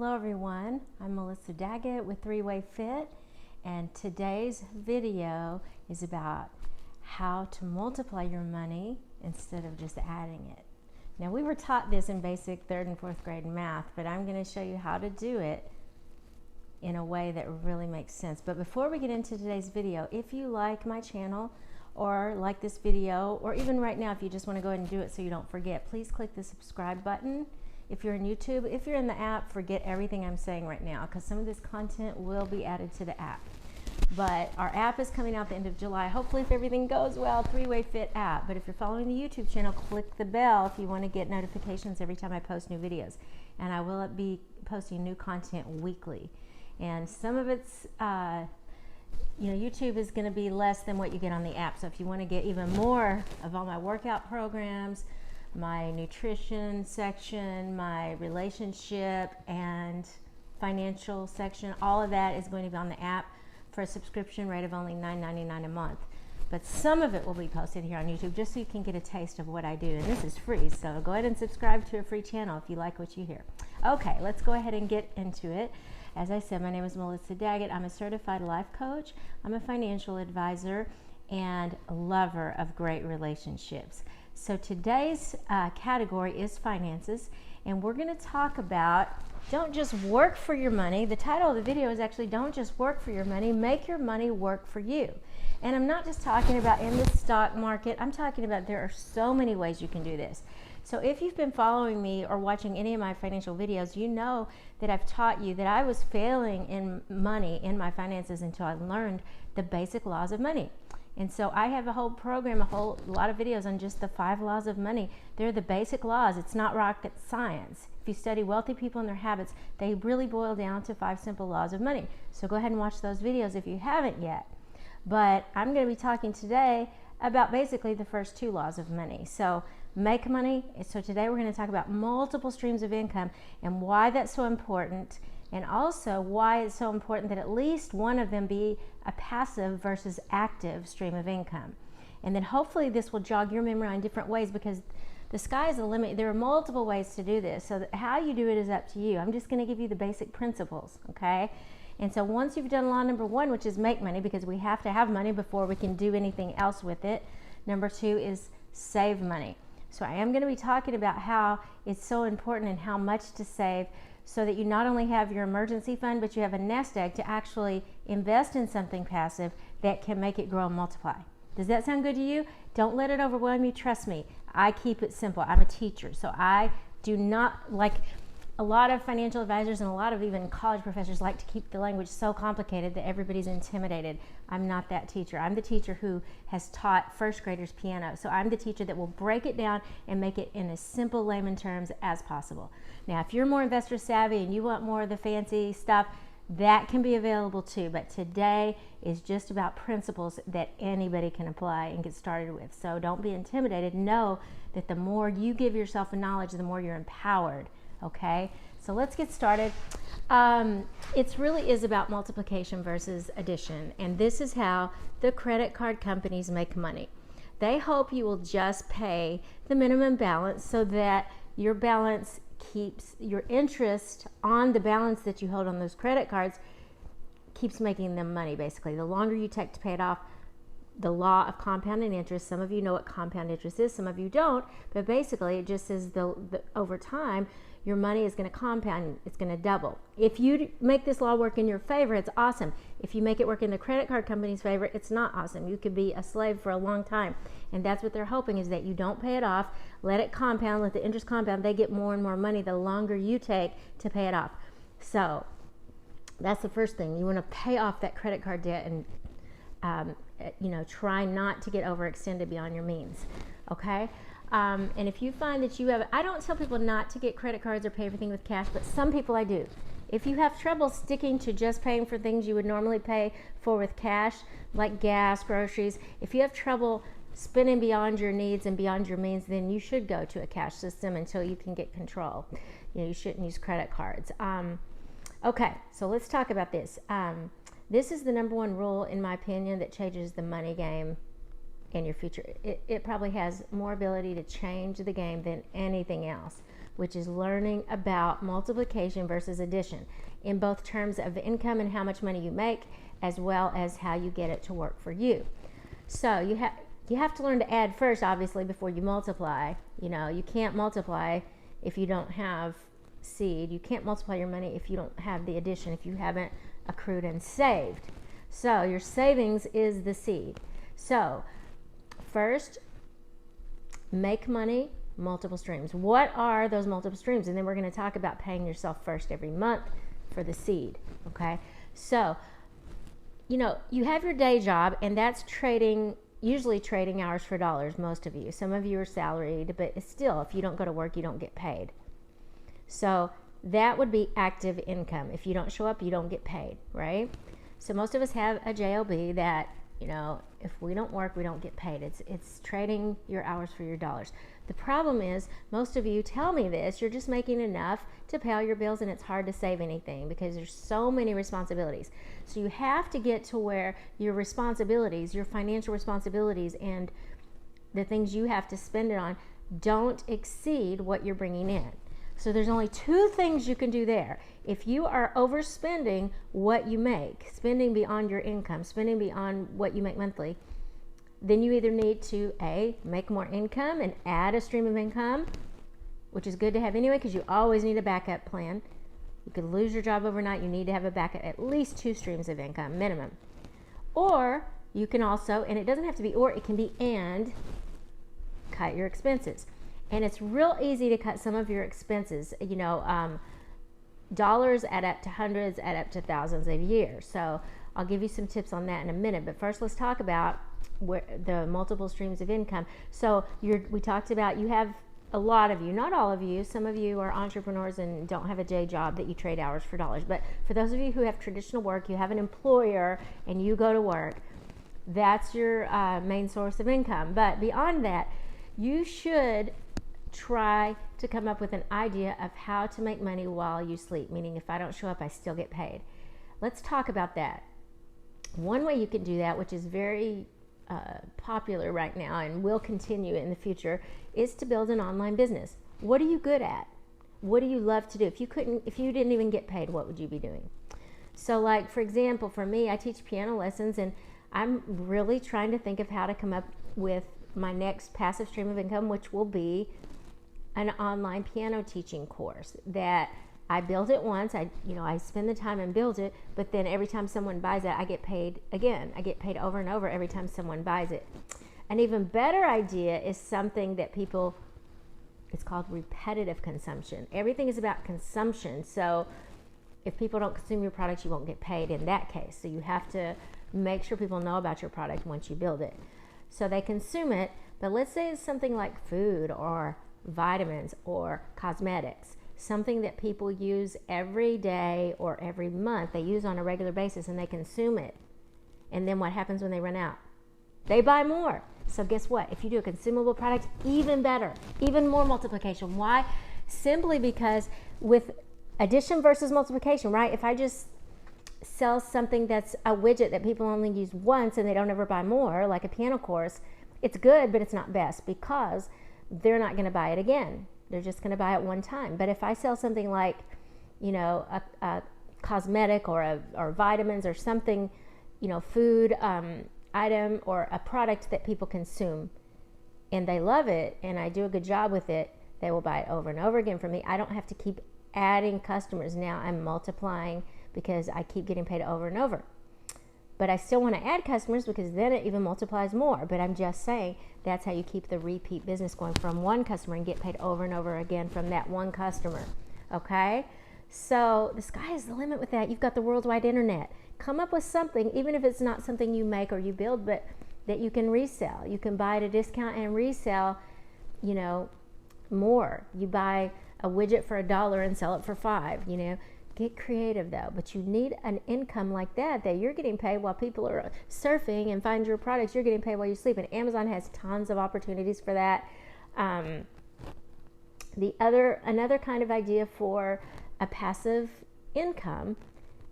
Hello everyone, I'm Melissa Daggett with Three Way Fit, and today's video is about how to multiply your money instead of just adding it. Now, we were taught this in basic 3rd and 4th grade math, but I'm going to show you how to do it in a way that really makes sense. But before we get into today's video, if you like my channel or like this video, or even right now if you just want to go ahead and do it so you don't forget, please click the subscribe button. If you're in YouTube, if you're in the app, forget everything I'm saying right now, because some of this content will be added to the app. But our app is coming out the end of July. Hopefully, if everything goes well, Three Way Fit app. But if you're following the YouTube channel, click the bell if you want to get notifications every time I post new videos. And I will be posting new content weekly. And some of it's, YouTube is going to be less than what you get on the app. So if you want to get even more of all my workout programs, my nutrition section, my relationship and financial section, all of that is going to be on the app for a subscription rate of only $9.99 a month. But some of it will be posted here on YouTube just so you can get a taste of what I do. And this is free, so go ahead and subscribe to a free channel if you like what you hear. Okay, let's go ahead and get into it. As I said, my name is Melissa Daggett. I'm a certified life coach. I'm a financial advisor and a lover of great relationships. So today's category is finances, and we're going to talk about don't just work for your money. The title of the video is actually don't just work for your money, make your money work for you. And I'm not just talking about in the stock market. I'm talking about there are so many ways you can do this. So if you've been following me or watching any of my financial videos, you know that I've taught you that I was failing in money, in my finances, until I learned the basic laws of money. And so I have a whole program, a lot of videos on just the 5 laws of money. They're the basic laws. It's not rocket science. If you study wealthy people and their habits, they really boil down to 5 simple laws of money. So go ahead and watch those videos if you haven't yet. But I'm going to be talking today about basically the first 2 laws of money. So make money. So today we're going to talk about multiple streams of income and why that's so important, and also why it's so important that at least one of them be a passive versus active stream of income. And then hopefully this will jog your memory in different ways, because the sky is the limit. There are multiple ways to do this. So how you do it is up to you. I'm just going to give you the basic principles, okay? And so once you've done law number 1, which is make money, because we have to have money before we can do anything else with it. Number 2 is save money. So I am going to be talking about how it's so important and how much to save, so that you not only have your emergency fund, but you have a nest egg to actually invest in something passive that can make it grow and multiply. Does that sound good to you? Don't let it overwhelm you. Trust me, I keep it simple. I'm a teacher, so I do not, like a lot of financial advisors and a lot of even college professors, like to keep the language so complicated that everybody's intimidated. I'm not that teacher. I'm the teacher who has taught 1st graders piano. So I'm the teacher that will break it down and make it in as simple layman terms as possible. Now, if you're more investor savvy and you want more of the fancy stuff, that can be available too. But today is just about principles that anybody can apply and get started with. So don't be intimidated. Know that the more you give yourself a knowledge, the more you're empowered. Okay, so let's get started. It really is about multiplication versus addition, and this is how the credit card companies make money. They hope you will just pay the minimum balance so that your balance keeps, your interest on the balance that you hold on those credit cards keeps making them money. Basically, the longer you take to pay it off, the law of compounding interest. Some of you know what compound interest is, some of you don't, but basically it just says over time your money is going to compound, it's going to double. If you make this law work in your favor, it's awesome. If you make it work in the credit card company's favor, it's not awesome. You could be a slave for a long time, and that's what they're hoping, is that you don't pay it off, let it compound, let the interest compound. They get more and more money the longer you take to pay it off. So that's the first thing. You want to pay off that credit card debt and try not to get overextended beyond your means, okay? And if you find that you have, I don't tell people not to get credit cards or pay everything with cash, but some people I do. If you have trouble sticking to just paying for things you would normally pay for with cash, like gas, groceries, if you have trouble spending beyond your needs and beyond your means, then you should go to a cash system until you can get control. You shouldn't use credit cards. Okay, so let's talk about this. This is the number 1 rule, in my opinion, that changes the money game in your future. It probably has more ability to change the game than anything else. which is learning about multiplication versus addition in both terms of income and how much money you make, as well as how you get it to work for you. So you have to learn to add first, obviously, before you multiply. You can't multiply if you don't have seed. You can't multiply your money if you don't have the addition, if you haven't accrued and saved. So your savings is the seed. So first, make money, multiple streams. What are those multiple streams? And then we're going to talk about paying yourself first every month for the seed. Okay, so you have your day job, and that's usually trading hours for dollars. Most of you, some of you are salaried, but still, if you don't go to work, you don't get paid. So that would be active income. If you don't show up, you don't get paid, right? So most of us have a JOB that, if we don't work, we don't get paid. It's trading your hours for your dollars. The problem is, most of you tell me this, you're just making enough to pay all your bills, and it's hard to save anything because there's so many responsibilities. So you have to get to where your responsibilities, your financial responsibilities, and the things you have to spend it on don't exceed what you're bringing in. So there's only two things you can do there. If you are overspending what you make, spending beyond your income, spending beyond what you make monthly, then you either need to make more income and add a stream of income, which is good to have anyway, because you always need a backup plan. You could lose your job overnight. You need to have a backup, at least 2 streams of income minimum. Or you can also, and it doesn't have to be or, it can be and, cut your expenses. And it's real easy to cut some of your expenses. Dollars add up to hundreds, add up to thousands a year. So I'll give you some tips on that in a minute. But first, let's talk about the multiple streams of income. So we talked about, you have a lot of you, not all of you. Some of you are entrepreneurs and don't have a day job that you trade hours for dollars. But for those of you who have traditional work, you have an employer and you go to work, that's your main source of income. But beyond that, you should try to come up with an idea of how to make money while you sleep, meaning if I don't show up, I still get paid. Let's talk about that. One way you can do that, which is very popular right now and will continue in the future, is to build an online business. What are you good at? What do you love to do? If you didn't even get paid, what would you be doing? So, like, for example, for me, I teach piano lessons, and I'm really trying to think of how to come up with my next passive stream of income, which will be an online piano teaching course that I build it once. I spend the time and build it, but then every time someone buys it, I get paid again. I get paid over and over every time someone buys it. An even better idea is something that it's called repetitive consumption. Everything is about consumption. So if people don't consume your product, you won't get paid in that case. So you have to make sure people know about your product once you build it. So they consume it, but let's say it's something like food or vitamins or cosmetics, something that people use every day or every month. They use on a regular basis and they consume it. And then what happens when they run out? They buy more. So guess what? If you do a consumable product, even better, even more multiplication. Why? Simply because with addition versus multiplication, right? If I just sell something that's a widget that people only use once and they don't ever buy more, like a piano course, it's good, but it's not best because they're not going to buy it again. They're just going to buy it one time. But if I sell something like, a cosmetic or vitamins or something, food item or a product that people consume and they love it and I do a good job with it, they will buy it over and over again from me. I don't have to keep adding customers. Now I'm multiplying because I keep getting paid over and over. But I still want to add customers because then it even multiplies more. But I'm just saying that's how you keep the repeat business going from one customer and get paid over and over again from that one customer. Okay? So the sky is the limit with that. You've got the worldwide internet. Come up with something, even if it's not something you make or you build, but that you can resell. You can buy at a discount and resell, more. You buy a widget for $1 and sell it for $5, Get creative though, but you need an income like that you're getting paid while people are surfing and find your products. You're getting paid while you sleep, and Amazon has tons of opportunities for that. Another kind of idea for a passive income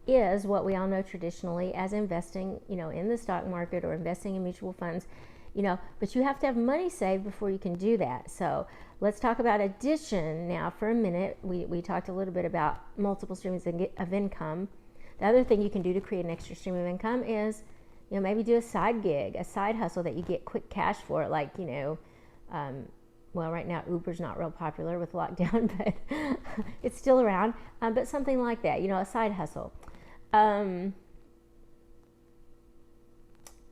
is what we all know traditionally as investing, in the stock market or investing in mutual funds. but you have to have money saved before you can do that. So let's talk about addition now for a minute. We talked a little bit about multiple streams of income. The other thing you can do to create an extra stream of income is, maybe do a side gig, a side hustle that you get quick cash for, like, well, right now Uber's not real popular with lockdown, but it's still around. But something like that, a side hustle.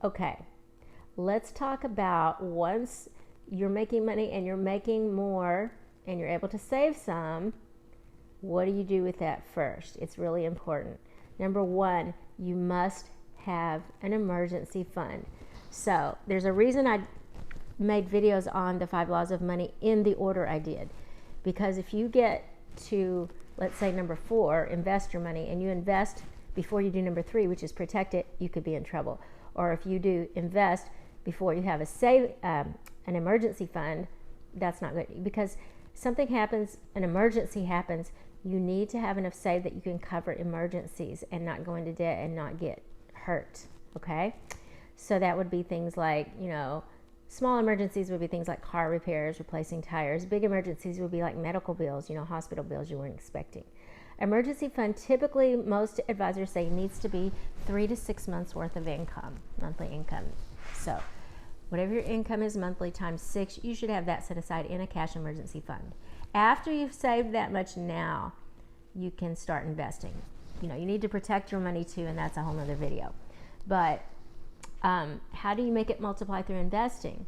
Okay, let's talk about once you're making money and you're making more and you're able to save some, what do you do with that first? It's really important. Number one, you must have an emergency fund. So there's a reason I made videos on the 5 laws of money in the order I did, because if you get to, let's say, number 4, invest your money, and you invest before you do number 3, which is protect it, you could be in trouble. Or if you do invest before you have an emergency fund, that's not good, because something happens, an emergency happens, you need to have enough saved that you can cover emergencies and not go into debt and not get hurt. Okay, so that would be things like, small emergencies would be things like car repairs, replacing tires. Big emergencies would be like medical bills, hospital bills you weren't expecting. Emergency fund, typically most advisors say, needs to be 3 to 6 months worth of income, monthly income. So whatever your income is monthly times 6, you should have that set aside in a cash emergency fund. After you've saved that much, now you can start investing. You need to protect your money too, and that's a whole nother video. But how do you make it multiply through investing?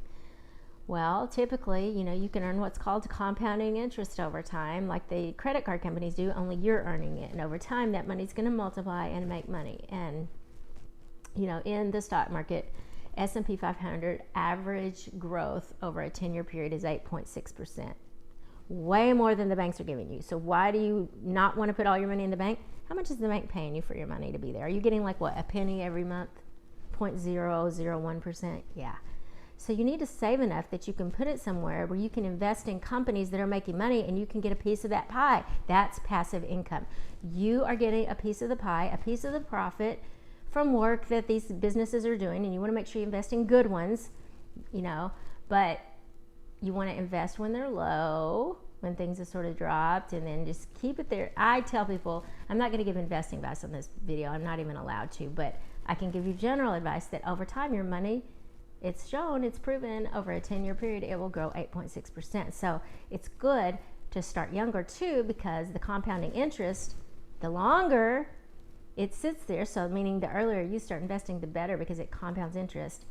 Well, typically, you can earn what's called compounding interest over time, like the credit card companies do, only you're earning it. And over time, that money's going to multiply and make money. And, in the stock market, S&P 500 average growth over a 10-year period is 8.6%. Way more than the banks are giving you. So why do you not want to put all your money in the bank? How much is the bank paying you for your money to be there? Are you getting like what, a penny every month? 0.001%? Yeah. So you need to save enough that you can put it somewhere where you can invest in companies that are making money and you can get a piece of that pie. That's passive income. You are getting a piece of the pie, a piece of the profit from work that these businesses are doing, and you want to make sure you invest in good ones, but you want to invest when they're low, when things have sort of dropped, and then just keep it there. I tell people, I'm not going to give investing advice on this video. I'm not even allowed to, but I can give you general advice that over time your money, it's proven over a 10-year period, it will grow 8.6%. So it's good to start younger too, because the compounding interest, the longer it sits there, so meaning the earlier you start investing, the better, because it compounds interest,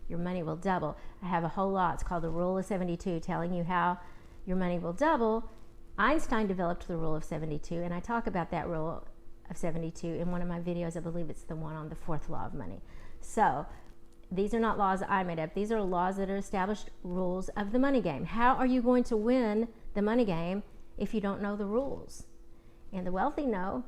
your money will double. I have a whole lot, it's called the Rule of 72, telling you how your money will double. Einstein developed the Rule of 72, and I talk about that Rule of 72 in one of my videos. I believe it's the one on the 4th law of money. So these are not laws I made up. These are laws that are established rules of the money game. How are you going to win the money game if you don't know the rules? And the wealthy know.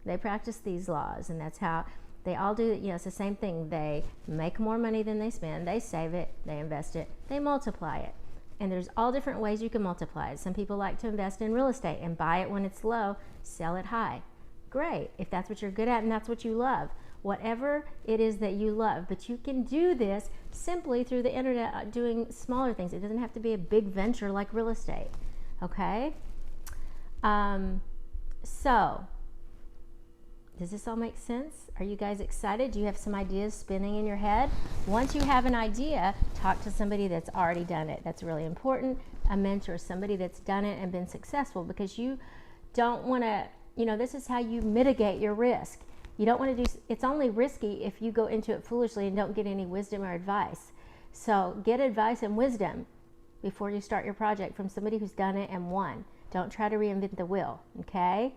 They practice these laws, and that's how they all do it. It's the same thing. They make more money than they spend. They save it. They invest it. They multiply it. And there's all different ways you can multiply it. Some people like to invest in real estate and buy it when it's low, sell it high. Great, if that's what you're good at and that's what you love. Whatever it is that you love. But you can do this simply through the internet, doing smaller things. It doesn't have to be a big venture like real estate. Okay? So, does this all make sense? Are you guys excited? Do you have some ideas spinning in your head? Once you have an idea, talk to somebody that's already done it. That's really important. A mentor, somebody that's done it and been successful, because you don't want to, this is how you mitigate your risk. You don't want to do, it's only risky if you go into it foolishly and don't get any wisdom or advice. So get advice and wisdom before you start your project from somebody who's done it and won. Don't try to reinvent the wheel, okay?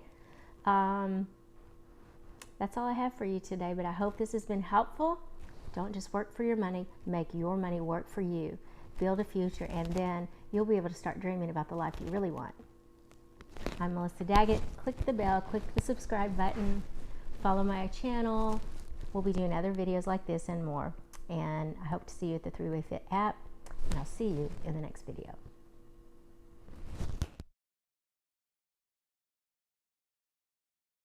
That's all I have for you today, but I hope this has been helpful. Don't just work for your money, make your money work for you. Build a future, and then you'll be able to start dreaming about the life you really want. I'm Melissa Daggett. Click the bell, click the subscribe button, follow my channel. We'll be doing other videos like this and more. And I hope to see you at the 3-Way Fit app, and I'll see you in the next video.